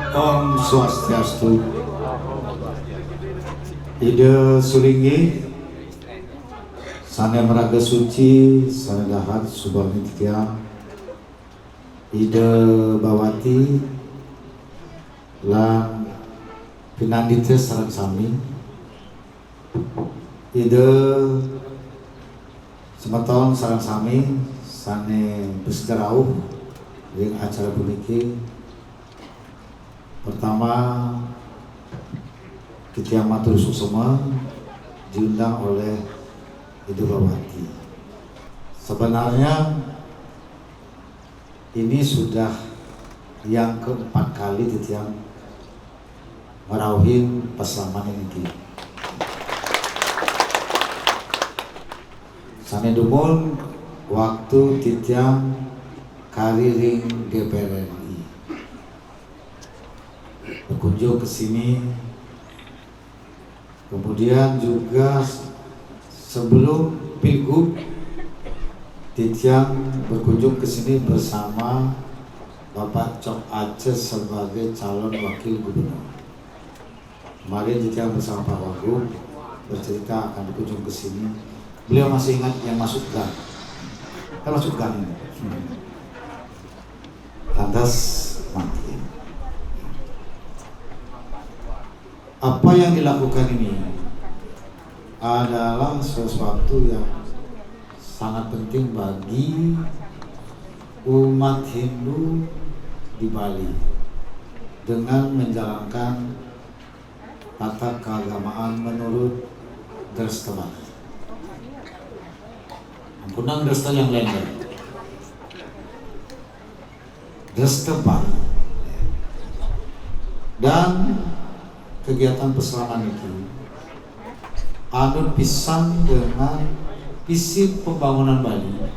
Om Swastiastu. Ide Sulingi Sane Meraga Suci Sane Dahat Subami Tiang Ide Bawati Lan Pinandite Sarang Sami Ide Semeton Sarang Sami Sane Bersejarauh yang acara puniki pertama kita matur susuma diundang oleh Ibu Bawati. Sebenarnya ini sudah yang keempat kali Titiang merauhin paslaman ini. Sane dumun waktu Titiang kariring DPR RI berkunjung ke sini. Kemudian juga sebelum Pilgub Titiang berkunjung ke sini bersama Bapak Cok Aceh sebagai calon wakil gubernur. Kemarin Titiang bersama Pak Wagub bercerita akan berkunjung ke sini. Beliau masih ingat yang masuk gang. Kita masuk gang ini. Lantas mati. Apa yang dilakukan ini adalah sesuatu yang sangat penting bagi umat Hindu di Bali dengan menjalankan tata keagamaan menurut Dresta Bali. Ampunang Dresta yang lain. Dresta Bali. Dan kegiatan paslaman itu anut pisan dengan visi pembangunan Bali.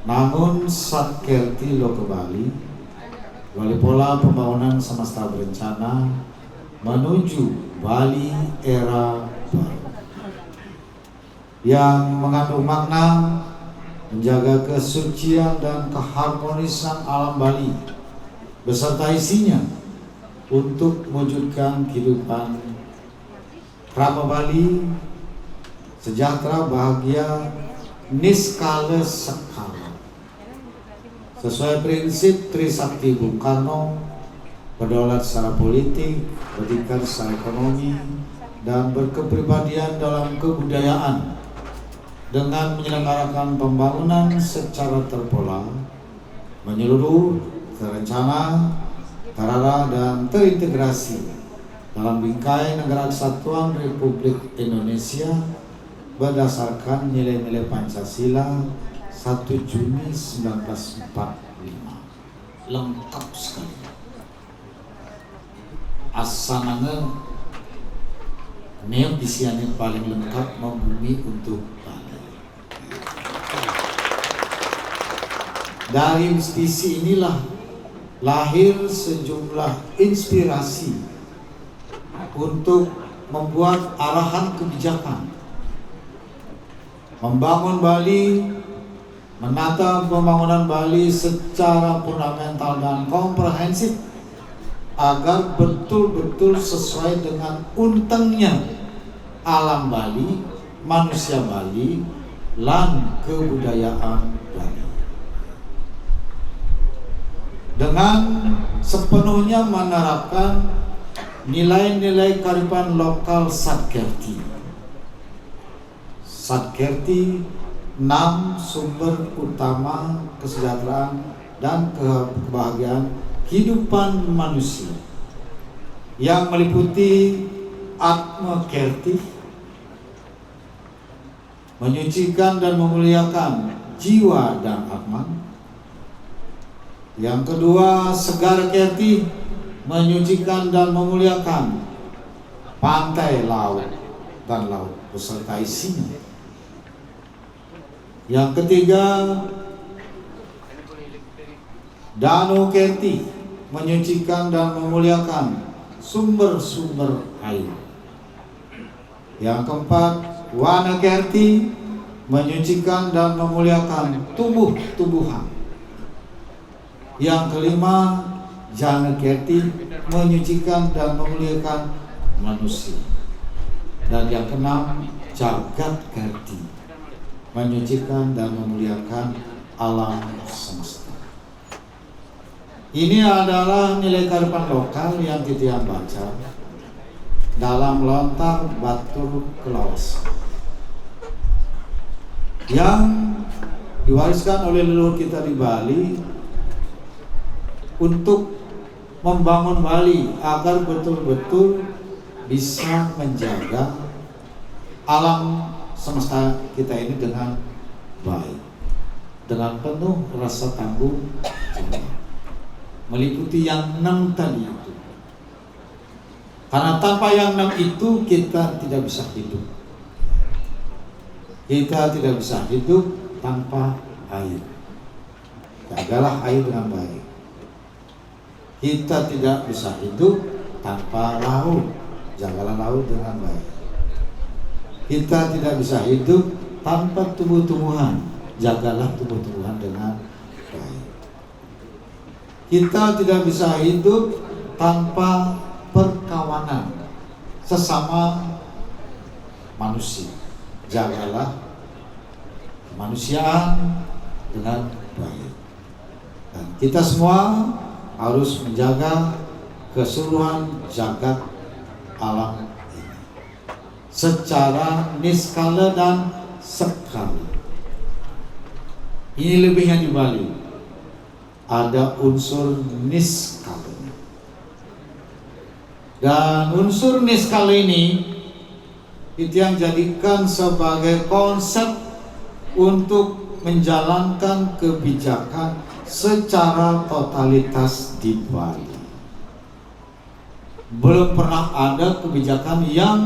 Namun Satkerti Loka Bali wali pola pembangunan semesta berencana menuju Bali era baru yang mengandung makna menjaga kesucian dan keharmonisan alam Bali beserta isinya untuk mewujudkan kehidupan Rama Bali sejahtera, bahagia, niskala sekala sesuai prinsip Trisakti Bung Karno, berdaulat secara politik, berdikar secara ekonomi, dan berkepribadian dalam kebudayaan dengan menyelenggarakan pembangunan secara terpola, menyeluruh, terencana, terarah dan terintegrasi dalam bingkai Negara Kesatuan Republik Indonesia berdasarkan nilai-nilai Pancasila 1 Juni 1945. Lengkap sekali. Asananya neok disiannya paling lengkap membumi untuk Bali. Dari visi inilah lahir sejumlah inspirasi untuk membuat arahan kebijakan, membangun Bali, menata pembangunan Bali secara fundamental dan komprehensif agar betul-betul sesuai dengan untengnya alam Bali, manusia Bali, lan kebudayaan Bali. Dengan sepenuhnya menerapkan nilai-nilai kearifan lokal Satkerti. Satkerti 6 sumber utama kesejahteraan dan kebahagiaan kehidupan manusia yang meliputi Atma Kerti, menyucikan dan memuliakan jiwa dan atma. Yang kedua, Segar Kerti, menyucikan dan memuliakan pantai, laut, dan laut beserta isinya. Yang ketiga, Danu Kerti, menyucikan dan memuliakan sumber-sumber air. Yang keempat, Wana Kerti, menyucikan dan memuliakan tumbuh-tumbuhan. Yang kelima, Jana Kerti menyucikan dan memuliakan manusia. Dan yang keenam, Jagat Kerti menyucikan dan memuliakan alam semesta. Ini adalah nilai kearifan lokal yang kita baca dalam lontar batur kelawas yang diwariskan oleh leluhur kita di Bali untuk membangun Bali agar betul-betul bisa menjaga alam semesta kita ini dengan baik, dengan penuh rasa tanggung jawab, meliputi yang 6 tadi itu. Karena tanpa yang 6 itu kita tidak bisa hidup. Kita tidak bisa hidup tanpa air. Jagalah air dengan baik. Kita tidak bisa hidup tanpa laut. Jagalah laut dengan baik. Kita tidak bisa hidup tanpa tumbuh-tumbuhan. Jagalah tumbuh-tumbuhan dengan baik. Kita tidak bisa hidup tanpa perkawanan sesama manusia. Jagalah kemanusiaan dengan baik. Dan kita semua harus menjaga keseluruhan jagat alam ini secara niskala dan skala. Ini lebihnya di Bali, ada unsur niskalanya. Dan unsur niskala ini itu yang jadikan sebagai konsep untuk menjalankan kebijakan secara totalitas di Bali. Belum pernah ada kebijakan yang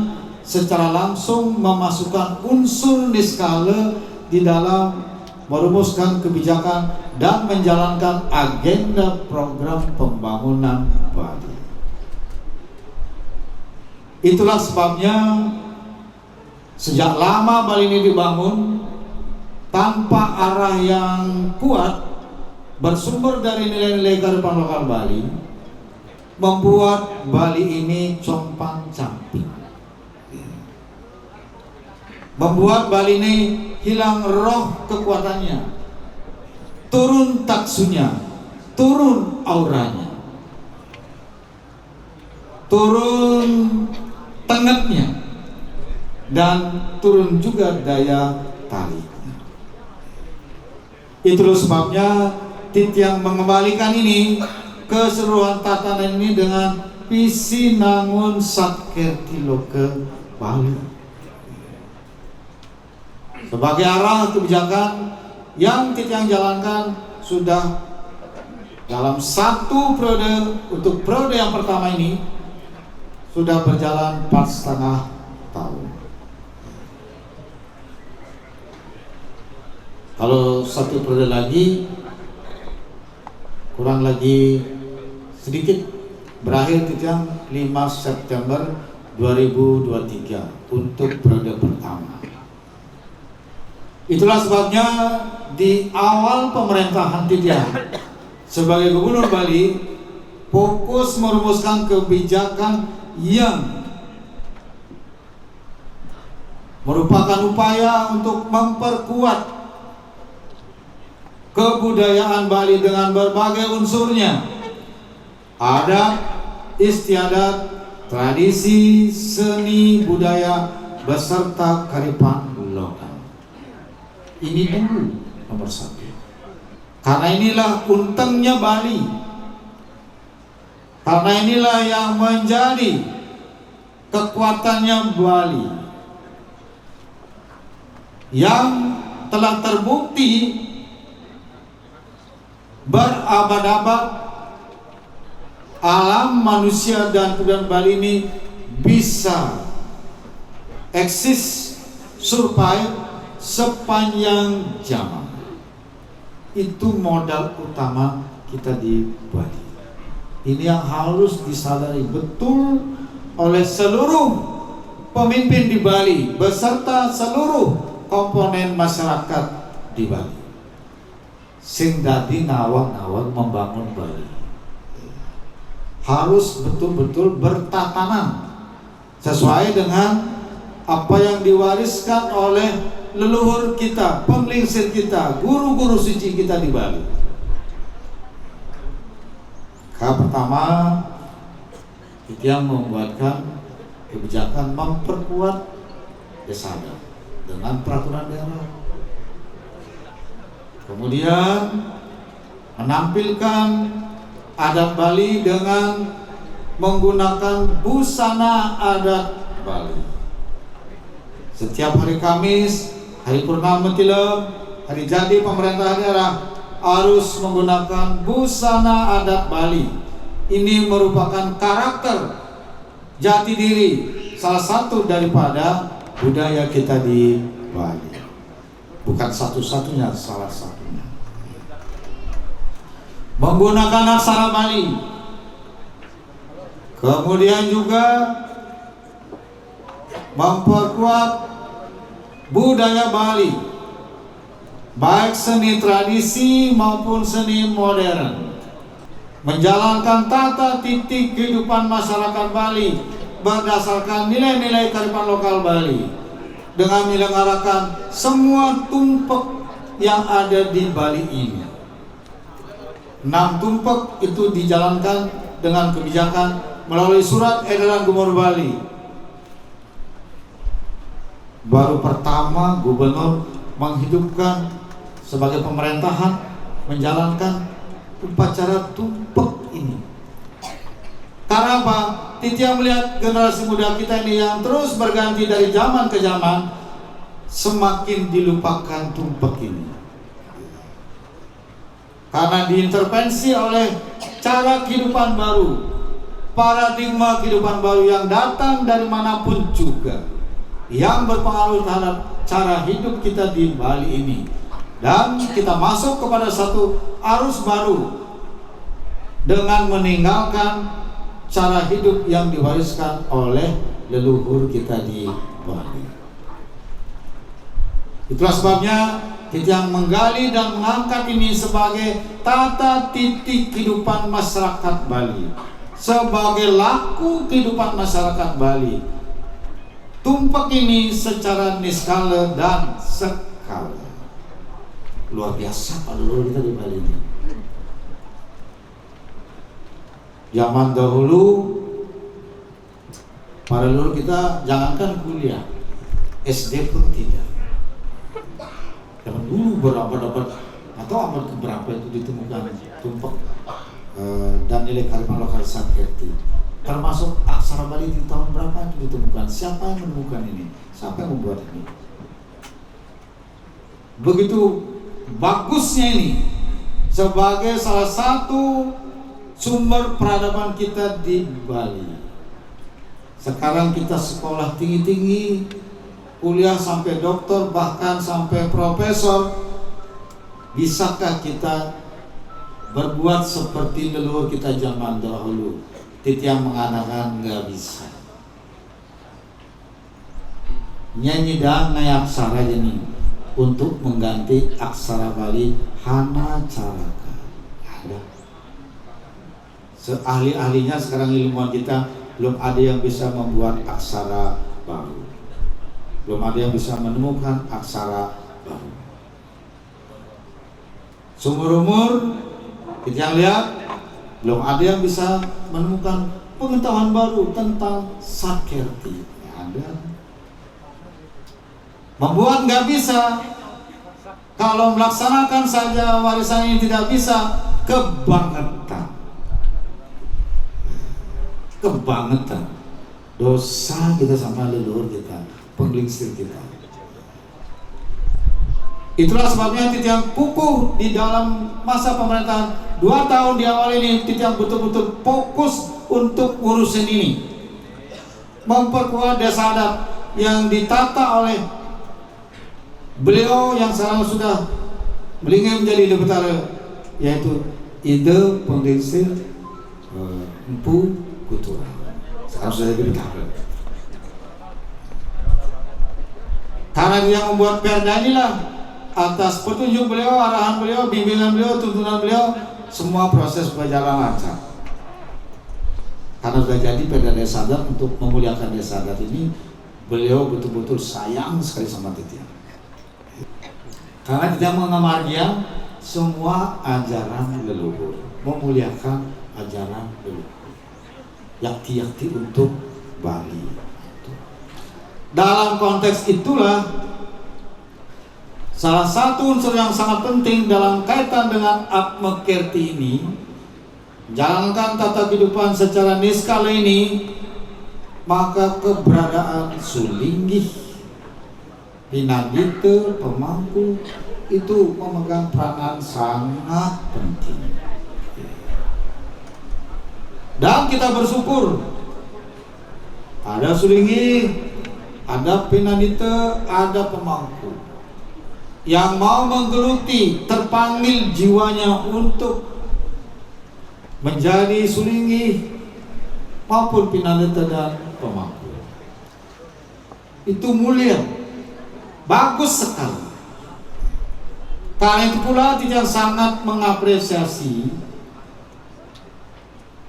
secara langsung memasukkan unsur niskala di dalam merumuskan kebijakan dan menjalankan agenda program pembangunan Bali. Itulah sebabnya sejak lama Bali ini dibangun tanpa arah yang kuat bersumber dari nilai-nilai kearifan lokal Bali, membuat Bali ini compang-camping, membuat Bali ini hilang roh kekuatannya, turun taksunya, turun auranya, turun tengetnya, dan turun juga daya tariknya. Itulah sebabnya Titiang mengembalikan ini keseluruhan tatanan ini dengan visi nangun Satkerti Loke Bali sebagai arah kebijakan yang Titiang jalankan sudah dalam satu periode. Untuk periode yang pertama ini sudah berjalan 4,5 tahun. Kalau satu periode lagi, kurang lagi sedikit, berakhir Titiang 5 September 2023 untuk periode pertama. Itulah sebabnya di awal pemerintahan Titiang sebagai Gubernur Bali fokus merumuskan kebijakan yang merupakan upaya untuk memperkuat kebudayaan Bali dengan berbagai unsurnya, adat, istiadat, tradisi, seni, budaya, beserta kearifan lokal. Ini dulu nomor 1. Karena inilah untungnya Bali. Karena inilah yang menjadi kekuatannya Bali, yang telah terbukti berabad-abad alam manusia dan kebudayaan Bali ini bisa eksis, survive sepanjang zaman. Itu modal utama kita di Bali. Ini yang harus disadari betul oleh seluruh pemimpin di Bali beserta seluruh komponen masyarakat di Bali sing dadi ngawang-ngawang membangun Bali. harus betul-betul bertatanan sesuai dengan apa yang diwariskan oleh leluhur kita, penglingsir kita, guru-guru suci kita di Bali. Pertama, kita yang membuatkan kebijakan memperkuat desa adat dengan peraturan daerah. Kemudian menampilkan adat Bali dengan menggunakan busana adat Bali. Setiap hari Kamis, hari purnama tilem, hari jadi pemerintah daerah harus menggunakan busana adat Bali. Ini merupakan karakter jati diri, salah satu daripada budaya kita di Bali. Bukan satu-satunya, salah satunya. Menggunakan aksara Bali. Kemudian juga memperkuat budaya Bali, baik seni tradisi maupun seni modern. Menjalankan tata titik kehidupan masyarakat Bali berdasarkan nilai-nilai kearifan lokal Bali, dengan menyelenggarakan semua tumpek yang ada di Bali ini. 6 tumpek itu dijalankan dengan kebijakan melalui surat edaran Gubernur Bali. Baru pertama gubernur menghidupkan sebagai pemerintahan menjalankan upacara tumpek ini. Karena apa? Titia melihat generasi muda kita ini yang terus berganti dari zaman ke zaman, semakin dilupakan tumpek ini. Karena diintervensi oleh cara kehidupan baru, paradigma kehidupan baru yang datang dari manapun juga, yang berpengaruh terhadap cara hidup kita di Bali ini. Dan kita masuk kepada satu arus baru dengan meninggalkan cara hidup yang diwariskan oleh leluhur kita di Bali. Itulah sebabnya kita yang menggali dan mengangkat ini sebagai tata titik kehidupan masyarakat Bali, sebagai laku kehidupan masyarakat Bali. Tumpek ini secara niskala dan skala. Luar biasa Pak leluhur kita di Bali ini. Zaman dahulu para leluhur kita jangankan kuliah, SD pun tidak. Zaman dulu berabad-abad atau abad keberapa itu ditemukan tumpek dan nilai kearifan lokal Saketi. Termasuk aksara Bali di tahun berapa itu ditemukan? Siapa yang menemukan ini? Siapa yang membuat ini? Begitu bagusnya ini sebagai salah satu sumber peradaban kita di Bali. Sekarang kita sekolah tinggi-tinggi, kuliah sampai doktor, bahkan sampai profesor. Bisakah kita berbuat seperti leluhur kita zaman dahulu? Titia mengatakan nggak bisa. Nyanyi dan naik aksara ini untuk mengganti aksara Bali hana caraka. Ada. Seahli-ahlinya sekarang ilmuwan kita belum ada yang bisa membuat aksara baru. Belum ada yang bisa menemukan aksara baru. Seumur-umur kita lihat belum ada yang bisa menemukan pengetahuan baru tentang Saketi. Ada. Membuat nggak bisa. Kalau melaksanakan saja warisan ini tidak bisa, kebangetan. Kebangetan. Dosa kita sama leluhur kita, penglingsir kita. Itulah sebabnya Titiang kukuh di dalam masa pemerintahan 2 tahun di awal ini. Titiang betul-betul fokus untuk ngurusin ini, memperkuat desa adat yang ditata oleh beliau yang sekarang sudah melingkar menjadi Deputara, yaitu Ide Penglingsir Empu Kutura. Sekarang sudah jadi Deputara. Karena dia membuat perda inilah, atas petunjuk beliau, arahan beliau, bimbingan beliau, tuntunan beliau, semua proses berjalan lancar. karena sudah jadi Perda Desa Adat untuk memuliakan desa adat ini, beliau betul-betul sayang sekali sama Titiang. Karena Titiang mengamargia semua ajaran leluhur, memuliakan ajaran leluhur, yakti-yakti untuk Bali. Dalam konteks itulah salah satu unsur yang sangat penting dalam kaitan dengan Atmakerti ini, jalankan tata kehidupan secara niskala ini, maka keberadaan Sulinggih, Pinandita, pemangku itu memegang peranan sangat penting. Dan kita bersyukur ada Sulinggih, ada Pinandita, ada pemangku yang mau menggeluti, terpanggil jiwanya untuk menjadi Sulinggih maupun Pinandita dan pemangku. Itu mulia, bagus sekali. Karena itu pula Titiang sangat mengapresiasi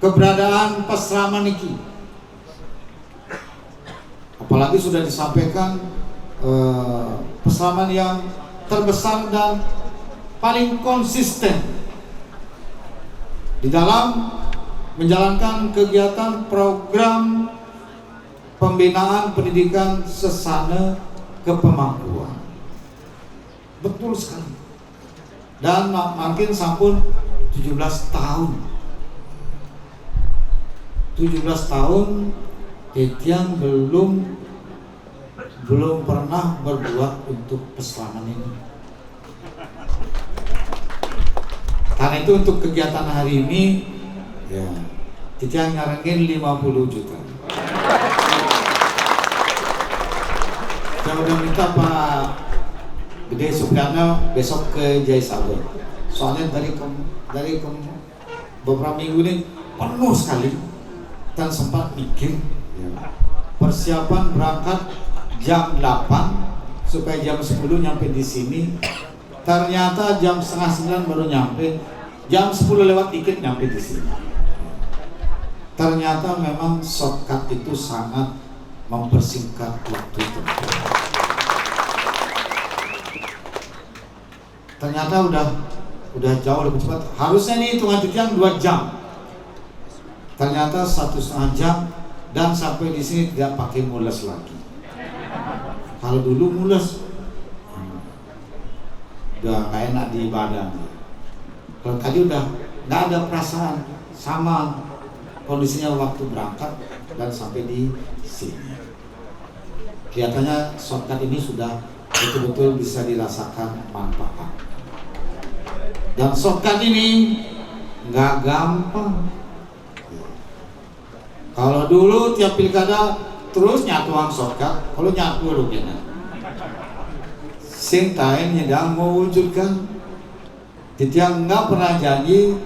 keberadaan Pesraman niki. Apalagi sudah disampaikan Pesraman yang terbesar dan paling konsisten di dalam menjalankan kegiatan program pembinaan pendidikan sesana kepemangkuan. Betul sekali. Dan makin sampun 17 tahun. 17 tahun Titiang belum pernah berbuat untuk Pesraman ini. Karena itu untuk kegiatan hari ini ya Titiang nyarengin 50 juta. Saya udah minta Pak Gede Supriyono besok ke Jayasabur. Soalnya dari beberapa minggu ini penuh sekali dan sempat mikir persiapan berangkat jam 8 supaya jam 10 nyampe di sini. Ternyata jam setengah 9 baru nyampe, jam 10 lewat dikit nyampe di sini. Ternyata memang shortcut itu sangat mempersingkat waktu tempuh. Ternyata udah jauh lebih cepat. Harusnya ini hitungan Titiang 2 jam. Ternyata 1,5 jam dan sampai di sini tidak pakai mules lagi. Kalau dulu mules, udah gak enak di badan. Kalau tadi udah nggak ada perasaan, sama kondisinya waktu berangkat dan sampai di sini. Kelihatannya shortcut ini sudah betul-betul bisa dirasakan manfaat. Dan shortcut ini nggak gampang. Kalau dulu tiap pilkada terus nyatuan shortcut, kalau nyatu lu kena. Sing tain nyedang mewujudkan. Titiang nggak pernah janji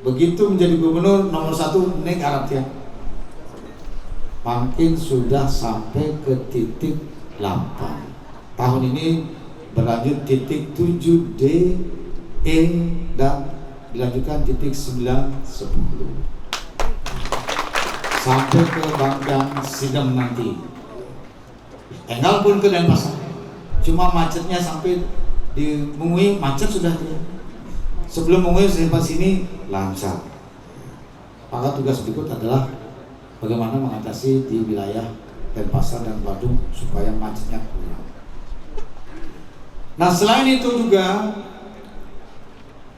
begitu menjadi gubernur nomor 1 nek Arab ya. Makin sudah sampai ke titik 8. Tahun ini berlanjut titik 7D, E dan dilanjutkan titik 9, 10 sampai ke Bangkang Sidem nanti. Enggal pun ke Denpasar. Cuma macetnya sampai di Mungui macet sudah dia. Sebelum Mungui sampai sini lancar. Maka tugas berikut adalah bagaimana mengatasi di wilayah Denpasar dan Badung supaya macetnya kurang. Nah, selain itu juga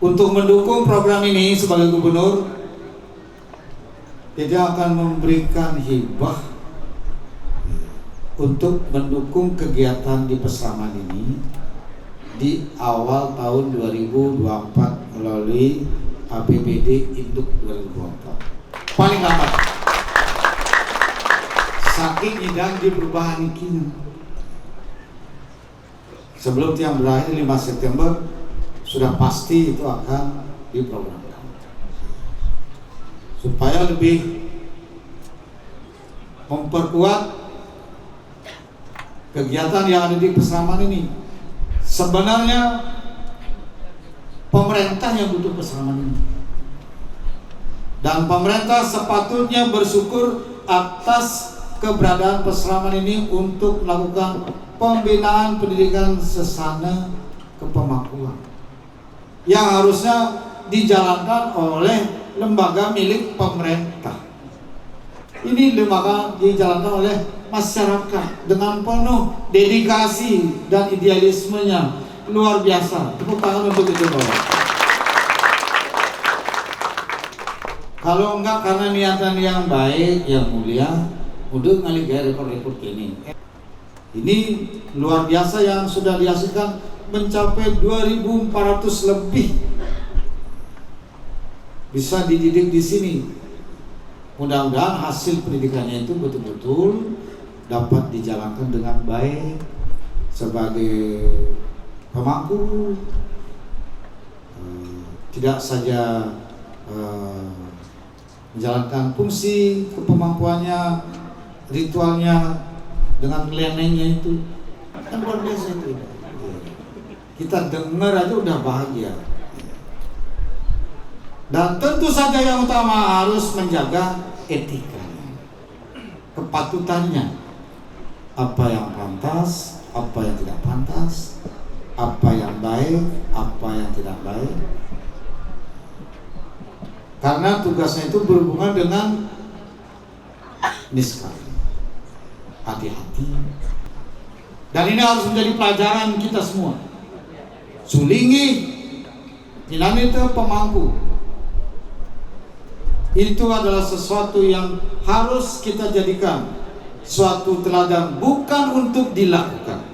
untuk mendukung program ini sebagai gubernur, dia akan memberikan hibah untuk mendukung kegiatan di Pesraman ini di awal tahun 2024 melalui APBD Induk 2024. Paling lambat. Saking idang di perubahan ini. Sebelum yang berakhir 5 September sudah pasti itu akan diprogramkan. Supaya lebih memperkuat kegiatan yang ada di Pesraman ini. Sebenarnya pemerintah yang butuh Pesraman ini. Dan pemerintah sepatutnya bersyukur atas keberadaan Peseraman ini untuk melakukan pembinaan pendidikan sesana kepemangkuan yang harusnya dijalankan oleh lembaga milik pemerintah. Ini lembaga dijalankan oleh masyarakat dengan penuh dedikasi dan idealismenya luar biasa. Tepuk tangan untuk itu, Bapak. Kalau enggak karena niatan yang baik, yang mulia, udah ngalih gaya rekor-rekor ini. Ini luar biasa yang sudah dihasilkan mencapai 2.400 lebih bisa dididik di sini. Mudah-mudahan hasil pendidikannya itu betul-betul dapat dijalankan dengan baik sebagai pemangku, tidak saja menjalankan fungsi kepemampuannya, ritualnya dengan kelenengnya itu kan luar biasa itu. Kita dengar aja udah bahagia. Dan tentu saja yang utama harus menjaga etikanya, kepatutannya, apa yang pantas, apa yang tidak pantas, apa yang baik, apa yang tidak baik. Karena tugasnya itu berhubungan dengan niskal. Hati-hati. Dan ini harus menjadi pelajaran kita semua. Sulingi, Inanita pemangku. Itu adalah sesuatu yang harus kita jadikan suatu teladan, bukan untuk dilakukan.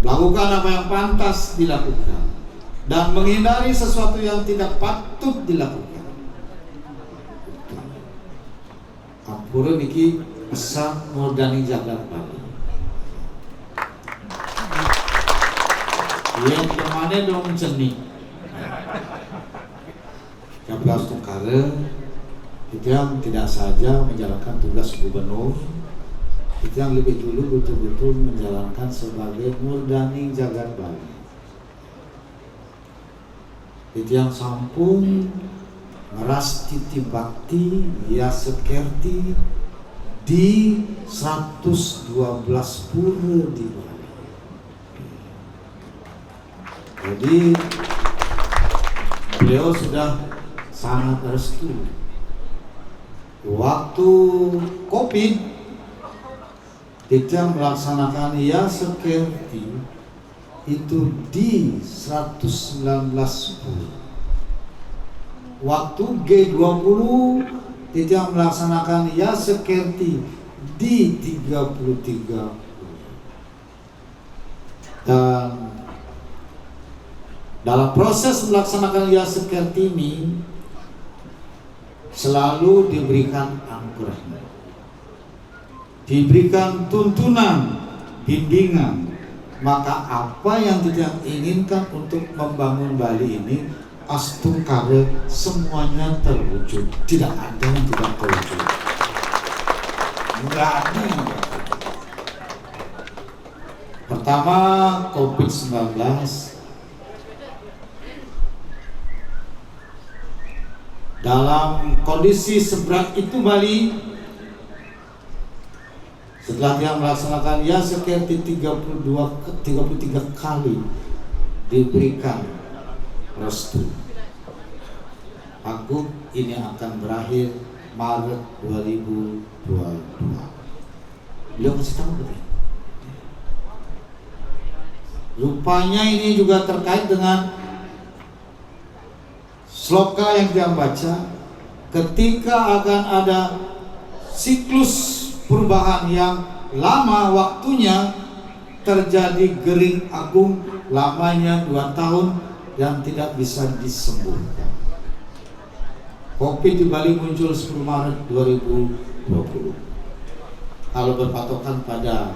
Lakukan apa yang pantas dilakukan dan menghindari sesuatu yang tidak patut dilakukan. Ampura niki pesan murdani jagat Bali. Yang kemana dong cenik. Kaplas Tungkara itu yang tidak saja menjalankan tugas gubernur, itu yang lebih dulu betul-betul menjalankan sebagai murdani jagat Bali. Itu yang sampun meras titi bakti ya sekerti di 112 pura di Bali. Jadi beliau sudah sangat restu. Waktu COVID kita melaksanakan ya sekerti itu di 119 pura. Waktu G20 kita melaksanakan ya sekerti di 33 pura. Dan dalam proses melaksanakan ya sekerti ini selalu diberikan anugerah, diberikan tuntunan, bimbingan. Maka apa yang kita inginkan untuk membangun Bali ini, Astungkara semuanya terwujud. Tidak ada yang tidak terwujud. Enggak ada yang tidak terwujud. Pertama, COVID-19. Dalam kondisi seberat itu Bali, setelah dia melaksanakan ya sekerti 33 kali diberikan restu. Aku ini akan berakhir Maret 2022. Beliau kasih tahu begitu. Rupanya ini juga terkait dengan sloka yang dia baca ketika akan ada siklus perubahan yang lama waktunya, terjadi gering agung lamanya 2 tahun yang tidak bisa disembuhkan. Covid di Bali muncul 10 Maret 2020. Kalau berpatokan pada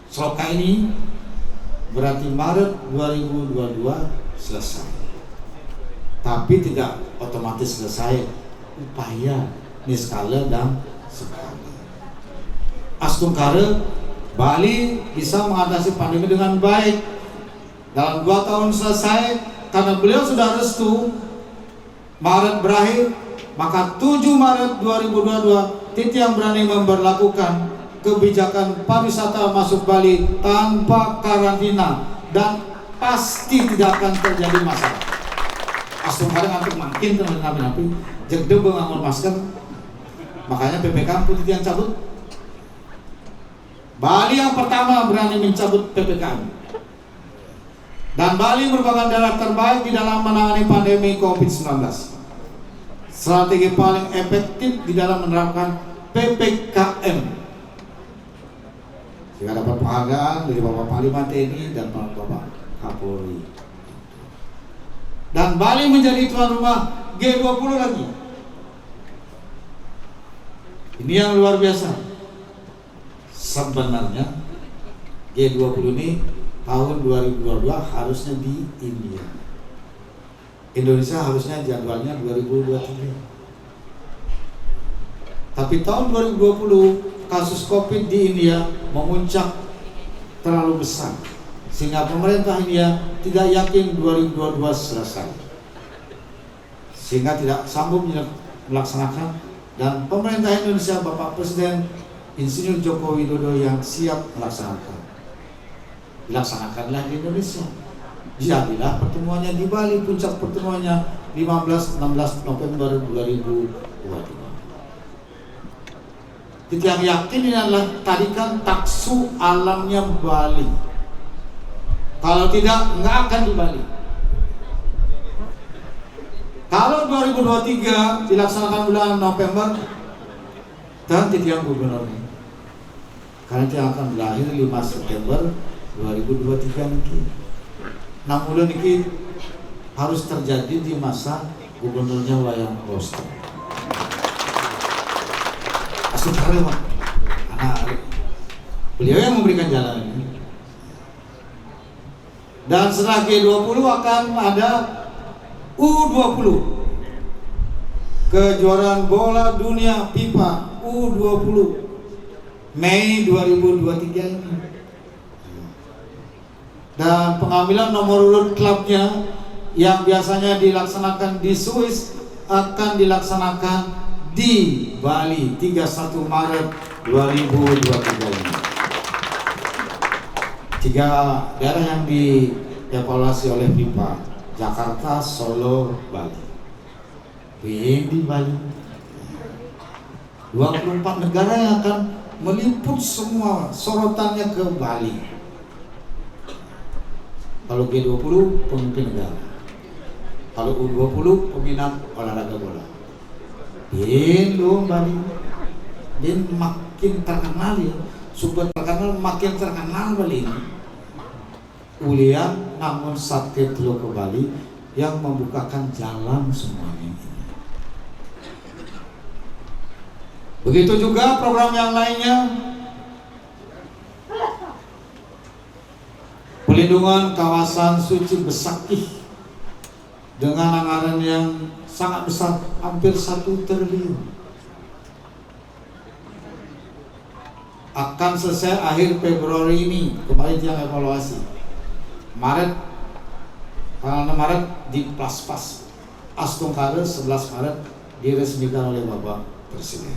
sloka ini berarti Maret 2022 selesai. Tapi tidak otomatis selesai, upaya niskala dan skala. Astungkara Bali bisa mengatasi pandemi dengan baik. Dalam 2 tahun selesai karena beliau sudah restu Maret berakhir, maka 7 Maret 2022 Titiang berani memberlakukan kebijakan pariwisata masuk Bali tanpa karantina dan pasti tidak akan terjadi masalah. Asal kadang untuk makin napi jegde bangun masker, makanya PPKM pun Titiang cabut. Bali yang pertama berani mencabut PPKM. Dan Bali merupakan daerah terbaik di dalam menangani pandemi COVID-19. Strategi paling efektif di dalam menerapkan PPKM. Jika dapat penghargaan dari Bapak Panglima TNI dan Bapak Kapolri. Dan Bali menjadi tuan rumah G20 lagi. Ini yang luar biasa. Sebenarnya G20 ini tahun 2022 harusnya di India. Indonesia harusnya jadwalnya 2023. Tapi tahun 2020 kasus COVID di India memuncak terlalu besar sehingga pemerintah India tidak yakin 2022 selesai. Sehingga tidak sanggup melaksanakan, dan pemerintah Indonesia Bapak Presiden Insinyur Joko Widodo yang siap melaksanakan. Dilaksanakanlah di Indonesia. Jadilah pertemuannya di Bali, puncak pertemuannya 15-16 November 2022. Yang yakin ini adalah tarikan taksu alamnya Bali. Kalau tidak, nggak akan di Bali. Kalau 2023 dilaksanakan bulan November, dan Titiang gubernurnya, karena dia akan berakhir 5 September 2023 niki. 6 bulan niki harus terjadi di masa gubernurnya Wayan Koster. Asal Pak, anak beliau yang memberikan jalan ini. Dan setelah G20 akan ada U20, kejuaraan bola dunia FIFA U20 Mei 2023 ini. Dan pengambilan nomor urut klubnya yang biasanya dilaksanakan di Swiss akan dilaksanakan di Bali 31 Maret 2023 ini. 3 daerah yang dievaluasi oleh FIFA: Jakarta, Solo, Bali. Di Bali 24 negara yang akan meliput semua sorotannya ke Bali. Kalau G20 pemimpin negara, kalau U20 peminat olahraga bola. Bali, dan makin terkenal ya, super terkenal, makin terkenal Bali ini. Ulian namun sate telu ke Bali yang membukakan jalan semuanya ini. Begitu juga program yang lainnya. Pelindungan kawasan suci Besakih dengan anggaran yang sangat besar, hampir 1 triliun. Akan selesai akhir Februari ini, kemarin yang evaluasi. Maret, tanggal 6 Maret di Plaspas. Astungkare 11 Maret diresmikan oleh Bapak Presiden.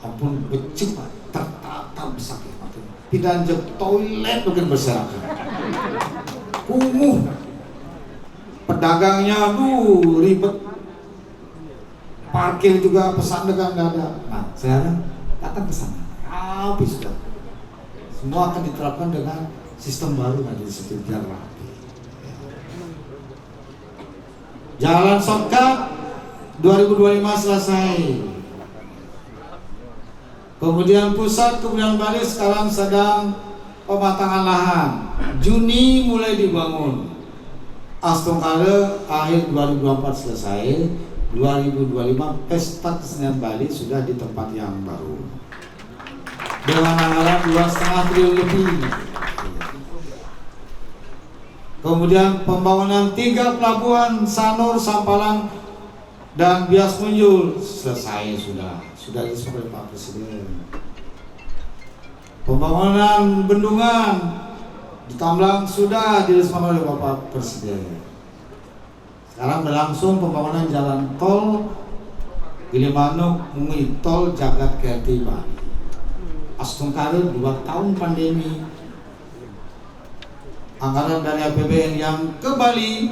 Ampun becik Pak, tertata Besakih. Tidak jauh toilet mungkin berserakan. Kumuh. Pedagangnya aduh ribet. Parkir juga pesan dengan nggak ada. Nah sekarang datang ke sana. Habis sudah. Semua akan diterapkan dengan sistem baru nanti di situ biar rapi. Jalan shortcut 2025 selesai. Kemudian pusat kebudayaan Bali sekarang sedang pematangan lahan. Juni mulai dibangun. Astungkare akhir 2024 selesai. 2025 pesta kesenian Bali sudah di tempat yang baru. Dengan anggaran 2,5 triliun lebih. Kemudian pembangunan 3 pelabuhan Sanur, Sampalan, dan Bias Munjul selesai sudah diresmikan oleh Pak Presiden. Pembangunan bendungan di Tamblang sudah diresmikan oleh Bapak Presiden. Sekarang berlangsung pembangunan jalan tol Gilimanuk Mungui Tol Jagat Kerti Bali. Astungkare 2 tahun pandemi, anggaran dari APBN yang ke Bali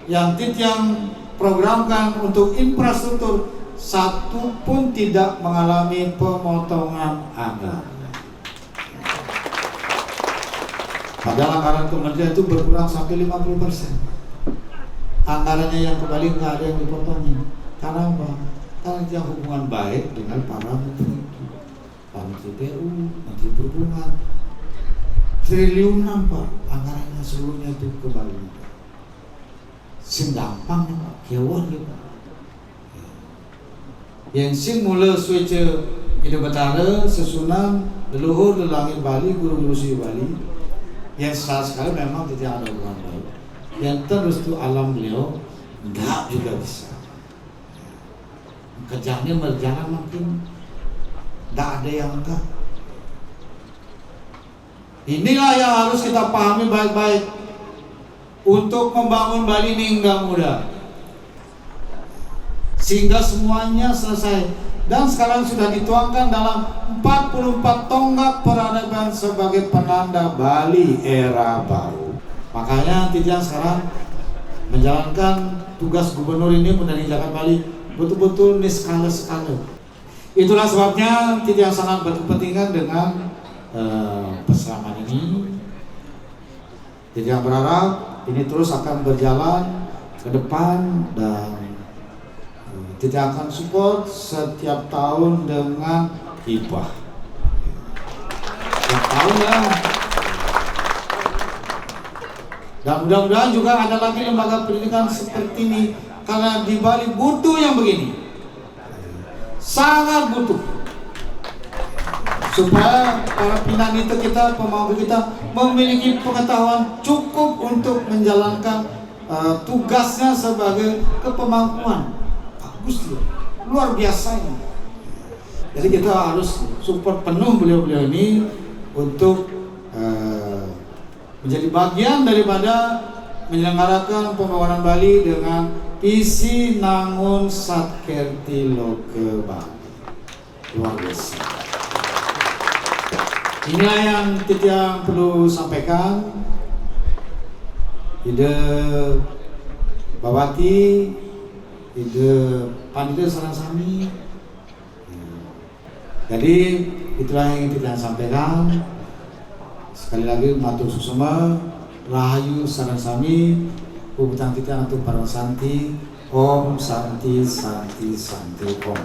yang Titiang programkan untuk infrastruktur satu pun tidak mengalami pemotongan anggaran. Padahal anggaran kementerian itu berkurang sampai 50%. Anggarannya yang kembali nggak ada yang dipotongin. Karena apa? Karena dia hubungan baik dengan para menteri, Pak Menteri PU, Menteri Perhubungan. Triliunan Pak, anggarannya seluruhnya itu kembali. Sing gampang ya Pak, kewan ya Pak. Yang sing mula switch ide betara, sesunan, leluhur, lelangit Bali, guru-guru si Bali. Yang sekali memang tidak ada hubungan baik. Yang terus itu alam beliau enggak juga bisa. Kerjanya berjalan makin enggak ada yang enggak. Inilah yang harus kita pahami baik-baik. Untuk membangun Bali ini enggak mudah. Sehingga semuanya selesai. Dan sekarang sudah dituangkan dalam 44 tonggak peradaban sebagai penanda Bali era baru. Makanya Titiang sekarang menjalankan tugas gubernur ini menjadi Jakarta Bali betul-betul niskala-skala. Itulah sebabnya Titiang sangat berkepentingan dengan perseraman ini. Titiang berharap ini terus akan berjalan ke depan dan Titiang akan support setiap tahun dengan hibah. Setiap tahun ya. Dan mudah-mudahan juga ada lagi lembaga pendidikan seperti ini, karena di Bali butuh yang begini, sangat butuh, supaya para pinanita kita, pemangku kita memiliki pengetahuan cukup untuk menjalankan tugasnya sebagai kepemampuan. Bagus ya, luar biasa ini. Jadi kita harus support penuh beliau-beliau ini untuk menjadi bagian daripada menyelenggarakan pembangunan Bali dengan visi Nangun Satkerti Loke Bali. Luar biasa. Inilah yang Titiang perlu sampaikan. Ide Bawati, ide Panitia Sarasami. Jadi itulah yang Titiang sampaikan. Sekali lagi matur susuma, rahayu sarasami, ubutang Titiang untuk para santi, Om Santi Santi Santi Om.